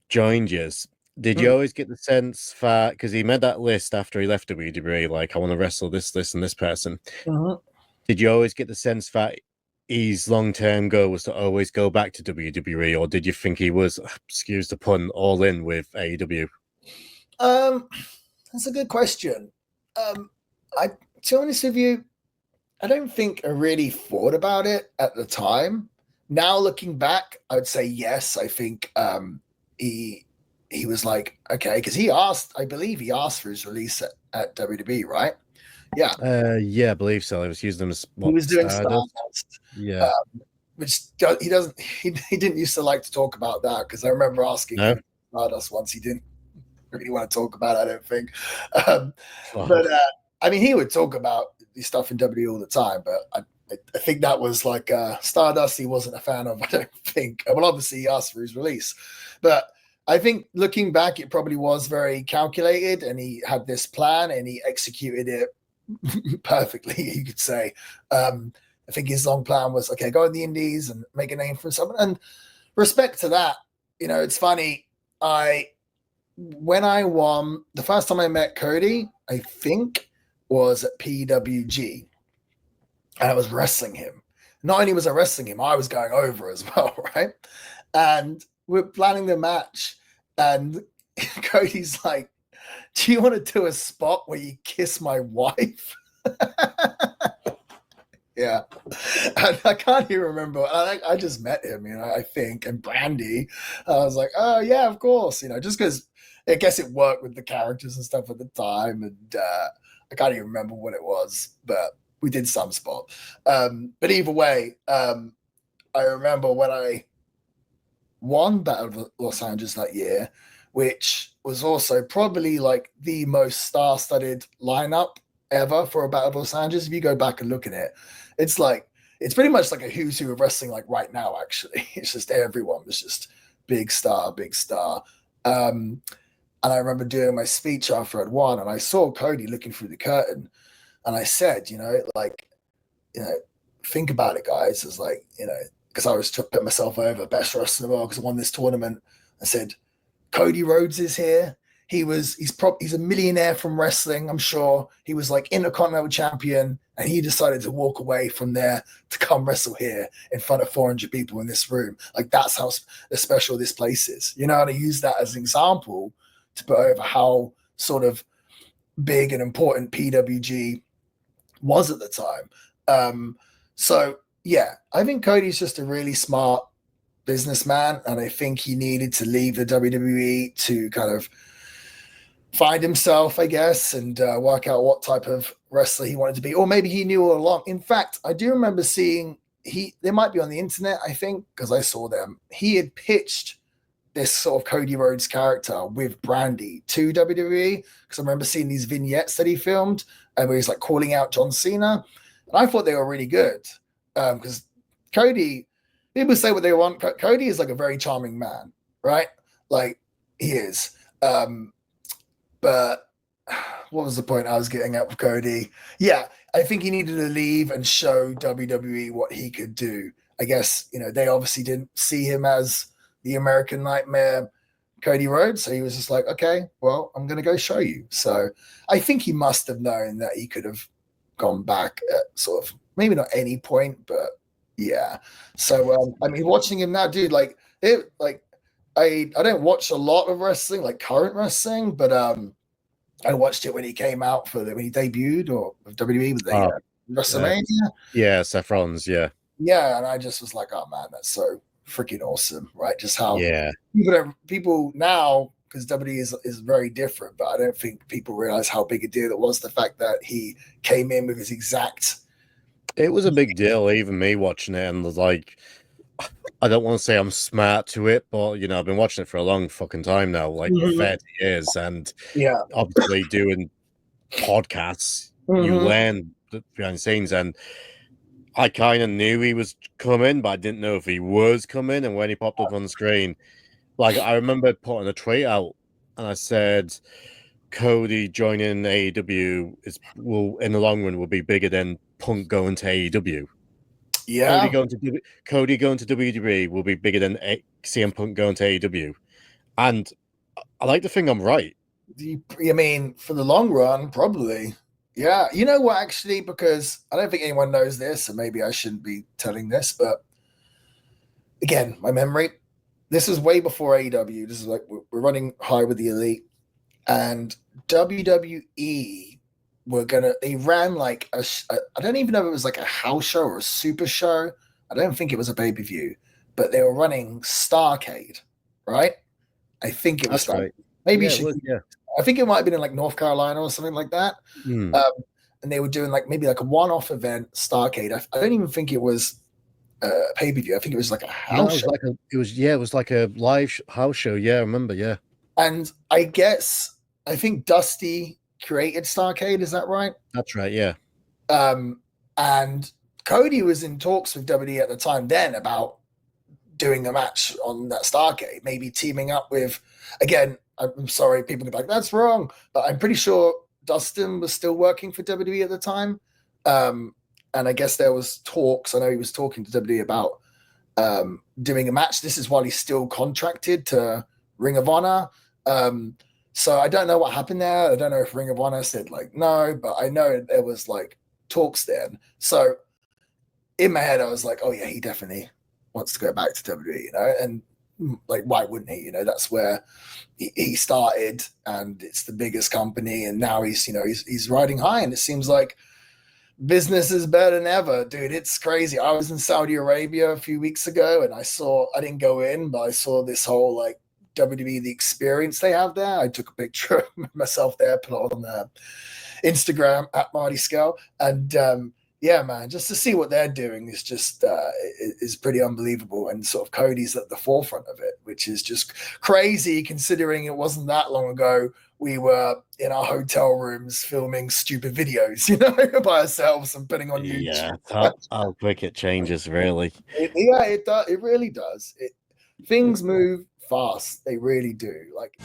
joined you, did you Mm. always get the sense that because he made that list after he left WWE, like I want to wrestle this, and this person? Mhm. Did you always get the sense that his long-term goal was to always go back to WWE, or did you think he was, excuse the pun, all in with AEW? That's a good question. I, to be honest with you, I don't think I really thought about it at the time. Now looking back, I would say yes. I think he was like, okay, because he asked, I believe he asked for his release at WWE, right? Yeah, Yeah, I believe so. I was using them as he what, was doing Stardust? Stardust, Yeah. um, which he doesn't he didn't used to like to talk about that because I remember asking No. him Stardust once. He didn't really want to talk about it, I don't think. Wow. But I mean, he would talk about the stuff in WWE all the time, but I think that was like Stardust. He wasn't a fan of. I don't think. Well, obviously he asked for his release, but I think looking back, it probably was very calculated, and he had this plan and he executed it perfectly. You could say. I think his long plan was okay, go in the Indies and make a name for himself. And respect to that, it's funny. When I won the first time I met Cody, I think was at PWG, and I was wrestling him. Not only was I wrestling him, I was going over as well, right? And we're planning the match, and Cody's like, "Do you want to do a spot where you kiss my wife?" Yeah, and I can't even remember. I just met him, I think, and Brandy. I was like, "Oh yeah, of course," just because I guess it worked with the characters and stuff at the time, and I can't even remember what it was, but we did some spot. But either way, I remember when I won Battle of Los Angeles that year, which was also probably like the most star-studded lineup ever for a Battle of Los Angeles. If you go back and look at it, it's pretty much like a who's who of wrestling like right now, actually. It's just everyone was just big star, big star. And I remember doing my speech after I'd won, and I saw Cody looking through the curtain, and I said, think about it, guys. It's like, because I was trying to put myself over, best wrestler in the world because I won this tournament. I said, Cody Rhodes is here. He's a millionaire from wrestling, I'm sure. He was like Intercontinental champion, and he decided to walk away from there to come wrestle here in front of 400 people in this room. Like, that's how special this place is. And I use that as an example to put over how sort of big and important PWG was at the time. So yeah, I think Cody's just a really smart businessman, and I think he needed to leave the WWE to kind of find himself, I guess, and work out what type of wrestler he wanted to be, or maybe he knew all along. In fact, I do remember seeing they might be on the internet, I think, because I saw them. He had pitched this sort of Cody Rhodes character with Brandy to WWE, because I remember seeing these vignettes that he filmed and where he's like calling out John Cena, and I thought they were really good because Cody. People say what they want. Cody is like a very charming man, right? Like, he is. But what was the point I was getting at with Cody? Yeah, I think he needed to leave and show WWE what he could do. I guess, they obviously didn't see him as the American Nightmare Cody Rhodes. So he was just like, okay, well, I'm going to go show you. So I think he must have known that he could have gone back at sort of maybe not any point, but yeah. So, I mean, watching him now, dude, I don't watch a lot of wrestling, like current wrestling, but I watched it when he came out when he debuted or with WWE with the WrestleMania. Yeah, Seth Rollins, yeah. Yeah, and I just was like, oh man, that's so freaking awesome, right? Just how Yeah. people now, because WWE is very different, but I don't think people realize how big a deal it was, the fact that he came in with his exact. It was a big deal, even me watching it, and like, I don't want to say I'm smart to it, but I've been watching it for a long fucking time now, like 30 years, and Yeah. obviously doing podcasts, you learn the behind the scenes, and I kind of knew he was coming, but I didn't know if he was coming. And when he popped up on the screen, like I remember putting a tweet out, and I said, Cody joining AEW will in the long run will be bigger than Punk going to AEW. Yeah. Cody going to WWE will be bigger than CM Punk going to AEW. And I like to think I'm right. I mean, for the long run, probably. Yeah. You know what, actually, because I don't think anyone knows this, and maybe I shouldn't be telling this, but again, my memory, this was way before AEW. This is like we're running high with the Elite, and WWE they ran like I don't even know if it was like a house show or a super show. I don't think it was a pay-per-view, but they were running Starcade, right? I think it was That's right. Maybe Yeah, it was, yeah. I think it might have been in like North Carolina or something like that. Mm. And they were doing like maybe like a one-off event, Starcade. I don't even think it was a pay-per-view. I think it was like a house show. It was like a live house show. Yeah, I remember. Yeah. And I think Dusty created Starcade. Is that right? That's right. Yeah. And Cody was in talks with WWE at the time then about doing a match on that Starcade, maybe teaming up with, again, I'm sorry, people can be like, that's wrong, but I'm pretty sure Dustin was still working for WWE at the time. And I guess there was talks, I know he was talking to WWE about doing a match. This is while he's still contracted to Ring of Honor. So I don't know what happened there. I don't know if Ring of Honor said like no, but I know there was like talks then. So in my head, I was like, oh yeah, he definitely wants to go back to WWE, you know, and like, why wouldn't he? You know, that's where he started, and it's the biggest company, and now he's riding high, and it seems like business is better than ever, dude. It's crazy. I was in Saudi Arabia a few weeks ago, and I didn't go in, but I saw this whole like WWE, the experience they have there. I took a picture of myself there, put it on Instagram at Marty Scurll, and yeah, man, just to see what they're doing is just is pretty unbelievable. And sort of Cody's at the forefront of it, which is just crazy considering it wasn't that long ago we were in our hotel rooms filming stupid videos, you know, by ourselves and putting on YouTube. Yeah, how quick it changes, really. It does. It really does. Things move fast. They really do. Like.